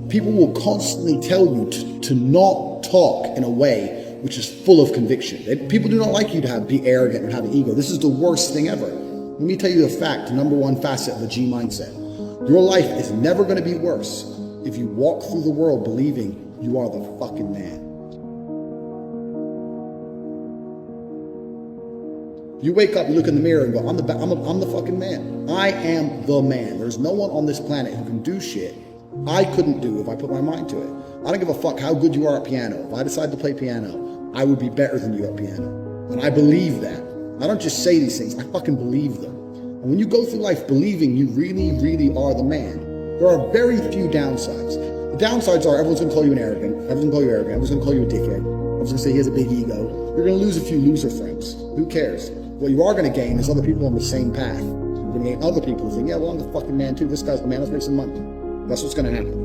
People will constantly tell you to not talk in a way which is full of conviction. People do not like you to be arrogant and have an ego. This is the worst thing ever. Let me tell you the fact, the number one facet of the G mindset. Your life is never going to be worse if you walk through the world believing you are the fucking man. You wake up, you look in the mirror and go, I'm the fucking man. I am the man. There's no one on this planet who can do shit I couldn't do if I put my mind to it. I don't give a fuck how good you are at piano. If I decide to play piano, I would be better than you at piano. And I believe that. I don't just say these things, I fucking believe them. And when you go through life believing you really, really are the man, there are very few downsides. The downsides are everyone's gonna call you an arrogant, everyone's gonna call you arrogant, everyone's gonna call you a dickhead, everyone's gonna say he has a big ego. You're gonna lose a few loser friends. Who cares? What you are gonna gain is other people on the same path. You're gonna gain other people who think, yeah, well, I'm the fucking man too. This guy's the man, let's make some money. That's what's gonna happen.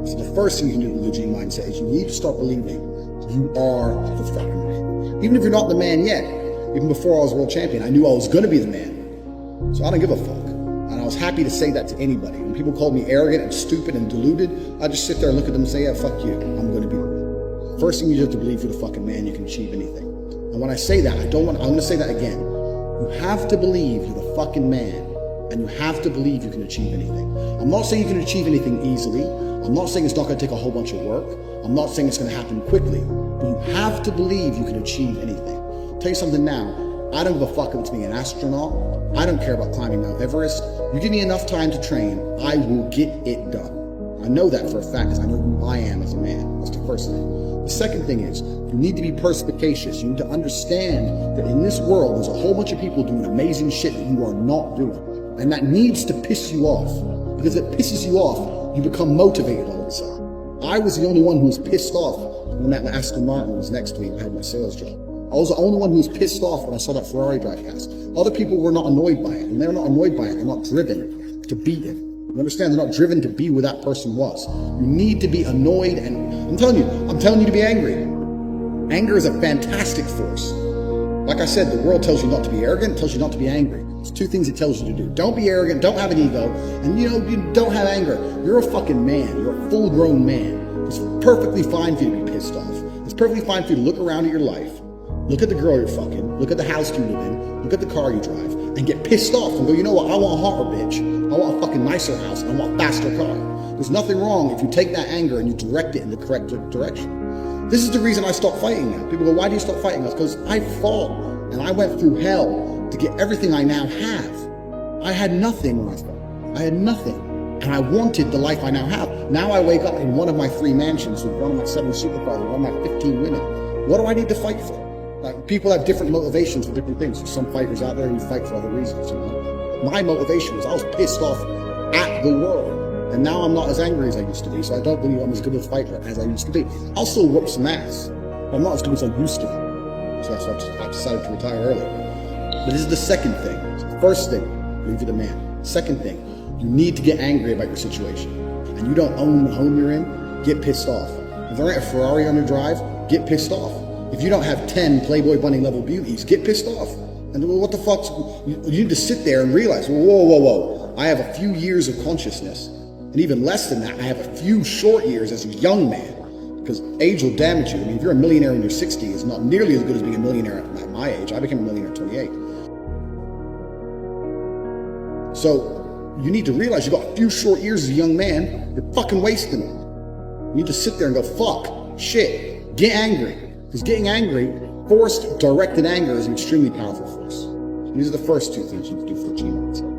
So the first thing you can do with the G mindset is you need to start believing you are the fucking man. Even if you're not the man yet, even before I was world champion, I knew I was gonna be the man. So I don't give a fuck. And I was happy to say that to anybody. When people called me arrogant and stupid and deluded, I just sit there and look at them and say, yeah, fuck you, I'm gonna be the man. First thing you have to believe you're the fucking man, you can achieve anything. And when I say that, I'm going to say that again. You have to believe you're the fucking man, and you have to believe you can achieve anything. I'm not saying you can achieve anything easily. I'm not saying it's not going to take a whole bunch of work. I'm not saying it's going to happen quickly. But you have to believe you can achieve anything. I'll tell you something now. I don't give a fuck if it's being an astronaut. I don't care about climbing Mount Everest. You give me enough time to train, I will get it done. I know that for a fact because I know who I am as a man. That's the first thing. The second thing is, you need to be perspicacious. You need to understand that in this world, there's a whole bunch of people doing amazing shit that you are not doing. And that needs to piss you off. Because if it pisses you off, you become motivated all of a sudden. I was the only one who was pissed off when that Aston Martin was next to me and I had my sales job. I was the only one who was pissed off when I saw that Ferrari drive past. Other people were not annoyed by it. And they're not annoyed by it. They're not driven to beat it. You understand? They're not driven to be where that person was. You need to be annoyed, and I'm telling you to be angry. Anger is a fantastic force. Like I said, the world tells you not to be arrogant, tells you not to be angry. It's two things it tells you to do. Don't be arrogant, don't have an ego, and you don't have anger. You're a fucking man. You're a full-grown man. It's perfectly fine for you to be pissed off. It's perfectly fine for you to look around at your life, look at the girl you're fucking, look at the house you live in, look at the car you drive, and get pissed off and go, you know what, I want a hotter bitch. I want a fucking nicer house, and I want a faster car. There's nothing wrong if you take that anger and you direct it in the correct direction. This is the reason I stopped fighting now. People go, why do you stop fighting? That's because I fought, and I went through hell to get everything I now have. I had nothing when I fought. I had nothing. And I wanted the life I now have. Now I wake up in one of my 3 mansions with one of my 7 supercars, one of my 15 women. What do I need to fight for? Like, people have different motivations for different things. There's some fighters out there who fight for other reasons. My motivation was I was pissed off at the world. And now I'm not as angry as I used to be. So I don't believe I'm as good a fighter as I used to be. I'll still whoop some ass. But I'm not as good as I used to be. So that's why I decided to retire early. But this is the second thing. First thing, believe you're the man. Second thing, you need to get angry about your situation. And you don't own the home you're in, get pissed off. If there ain't a Ferrari on your drive, get pissed off. If you don't have 10 Playboy Bunny level beauties, get pissed off. And what the fuck? You need to sit there and realize, whoa. I have a few years of consciousness. And even less than that, I have a few short years as a young man. Because age will damage you. I mean, if you're a millionaire in your 60s, it's not nearly as good as being a millionaire at my age. I became a millionaire at 28. So you need to realize you've got a few short years as a young man. You're fucking wasting them. You need to sit there and go, fuck, shit, get angry. Because getting angry, forced, directed anger is an extremely powerful force. These are the first 2 things you can do for G mindset.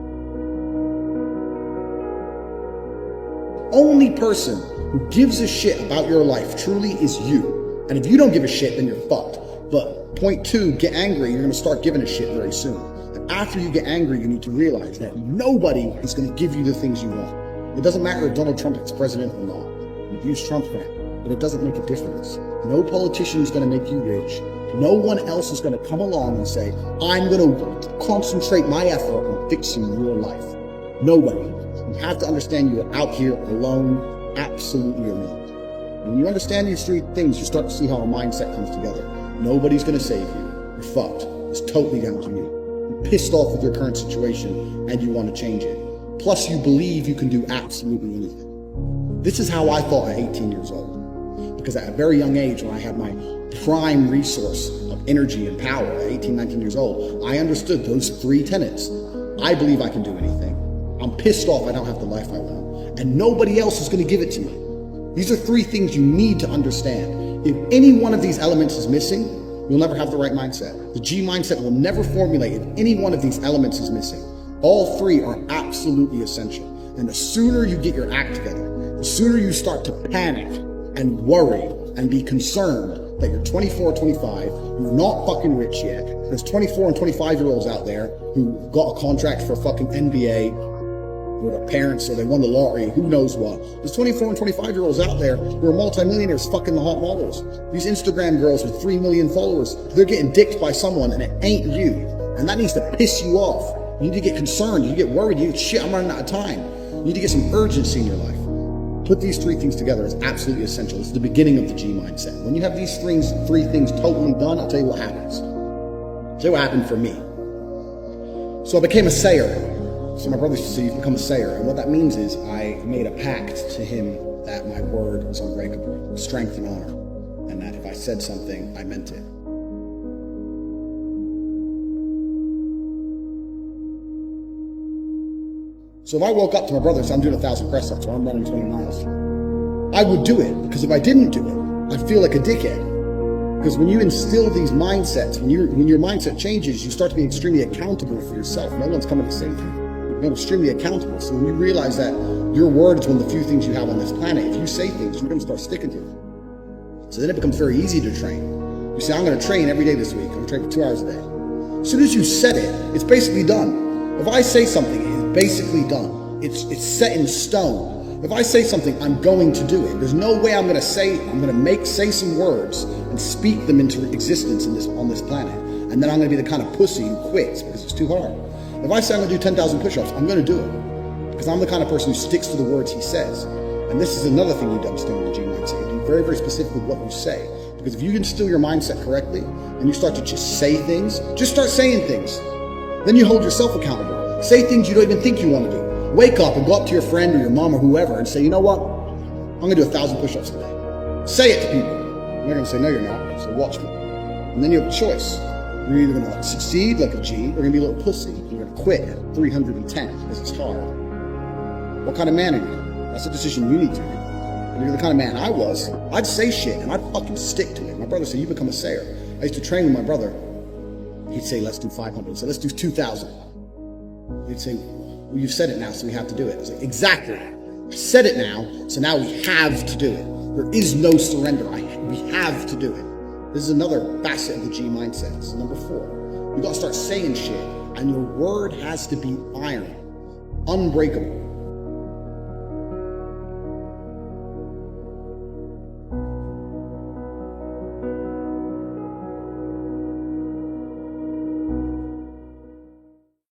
Only person who gives a shit about your life truly is you. And if you don't give a shit, then you're fucked. But point 2, get angry, you're going to start giving a shit very soon. And after you get angry, you need to realize that nobody is going to give you the things you want. It doesn't matter if Donald Trump is president or not. You use Trump's fan, but it doesn't make a difference. No politician is going to make you rich. No one else is going to come along and say, I'm going to concentrate my effort on fixing your life. Nobody. You have to understand you are out here alone, absolutely alone. When you understand these three things, you start to see how a mindset comes together. Nobody's going to save you. You're fucked. It's totally down to you. You're pissed off with your current situation and you want to change it. Plus, you believe you can do absolutely anything. This is how I thought at 18 years old. Because at a very young age, when I had my prime resource of energy and power at 18, 19 years old, I understood those three tenets. I believe I can do anything. I'm pissed off I don't have the life I want. And nobody else is going to give it to me. These are three things you need to understand. If any one of these elements is missing, you'll never have the right mindset. The G mindset will never formulate if any one of these elements is missing. All three are absolutely essential. And the sooner you get your act together, the sooner you start to panic and worry and be concerned that you're 24 or 25, you're not fucking rich yet. There's 24 and 25-year-olds out there who got a contract for a fucking NBA with their parents, or they won the lottery, who knows what. There's 24 and 25-year-olds out there who are multimillionaires fucking the hot models. These Instagram girls with 3 million followers, they're getting dicked by someone and it ain't you. And that needs to piss you off. You need to get concerned, you get worried, you get, shit, I'm running out of time. You need to get some urgency in your life. Put these three things together is absolutely essential. It's the beginning of the G mindset. When you have these three things totally done, I'll tell you what happens. I'll tell you what happened for me. So I became a sayer. So my brother used to say, you've become a sayer. And what that means is I made a pact to him that my word was unbreakable, strength and honor, and that if I said something, I meant it. So if I woke up to my brother and said, I'm doing 1,000 press-ups or I'm running 20 miles, I would do it, because if I didn't do it, I'd feel like a dickhead. Because when you instill these mindsets, when your mindset changes, you start to be extremely accountable for yourself. No one's coming to save you. You're extremely accountable. So when you realize that your word is one of the few things you have on this planet, if you say things, you're going to start sticking to it. So then it becomes very easy to train. You say, I'm going to train every day this week. I'm going to train for 2 hours a day. As soon as you said it, it's basically done. If I say something, it's basically done. It's set in stone. If I say something, I'm going to do it. There's no way I'm going to say some words and speak them into existence on this planet. And then I'm going to be the kind of pussy who quits because it's too hard. If I say I'm going to do 10,000 push-ups, I'm going to do it. Because I'm the kind of person who sticks to the words he says. And this is another thing you need to understand with the G mindset. You be very, very specific with what you say. Because if you instill your mindset correctly, and you start to just say things, just start saying things. Then you hold yourself accountable. Say things you don't even think you want to do. Wake up and go up to your friend or your mom or whoever and say, you know what? I'm going to do 1,000 push-ups today. Say it to people. And they're going to say, no, you're not. So watch me. And then you have a choice. You're either going to succeed like a G, or you're going to be a little pussy. You're going to quit at 310 because it's hard. What kind of man are you? That's a decision you need to make. And you're the kind of man I was. I'd say shit and I'd fucking stick to it. My brother said, you become a sayer. I used to train with my brother. He'd say, let's do 500. He'd say, let's do 2,000. He'd say, well, you've said it now, so we have to do it. I was like, exactly. I said it now, so now we have to do it. There is no surrender. We have to do it. This is another facet of the G mindset. This is number 4. You gotta start saying shit, and your word has to be iron, unbreakable.